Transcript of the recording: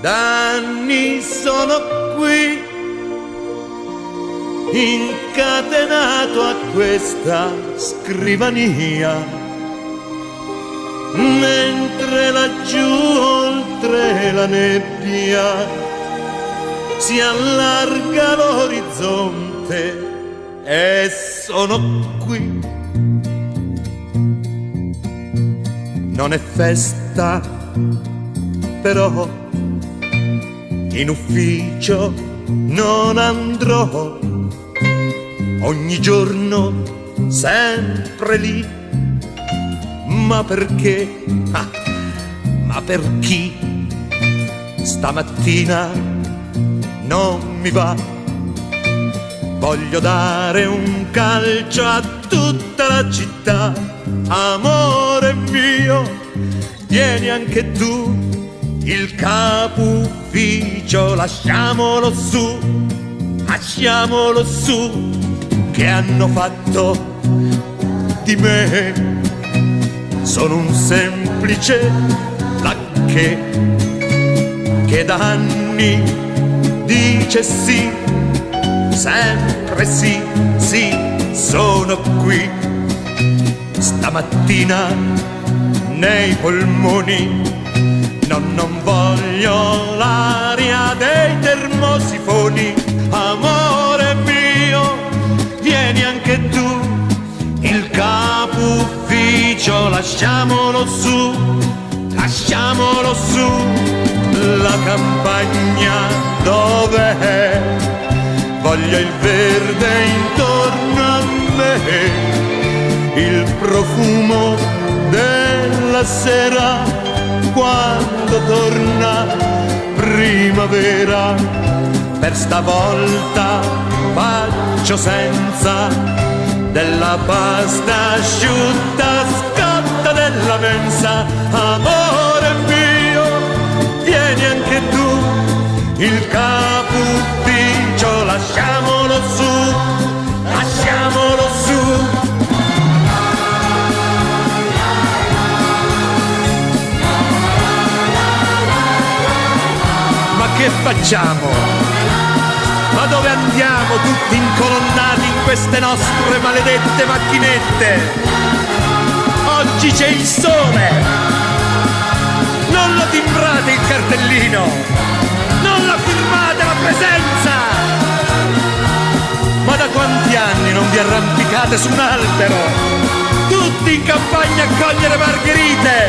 Da anni sono qui, incatenato a questa scrivania, mentre laggiù oltre la nebbia si allarga l'orizzonte e sono qui. Non è festa, però in ufficio non andrò, ogni giorno sempre lì. Ma perché? Ma per chi? Stamattina non mi va. Voglio dare un calcio a tutta la città. Amore mio, vieni anche tu. Il capo ufficio lasciamolo su, che hanno fatto di me. Sono un semplice lacchè che da anni dice sì, sempre sì, sì, sono qui. Stamattina nei polmoni non voglio l'aria dei termosifoni. Amore mio, vieni anche tu. Il capo ufficio lasciamolo su, la campagna dov'è? Voglio il verde intorno a me, il profumo della sera quando torna primavera. Per stavolta faccio senza della pasta asciutta scotta della mensa. Amore mio, vieni anche tu. Il capo ufficio lasciamolo su, lasciamolo su. Ma che facciamo? Ma dove andiamo tutti incolonnati in queste nostre maledette macchinette? Oggi c'è il sole! Non lo timbrate il cartellino! Non la firmate la presenza! Ma da quanti anni non vi arrampicate su un albero? Tutti in campagna a cogliere margherite!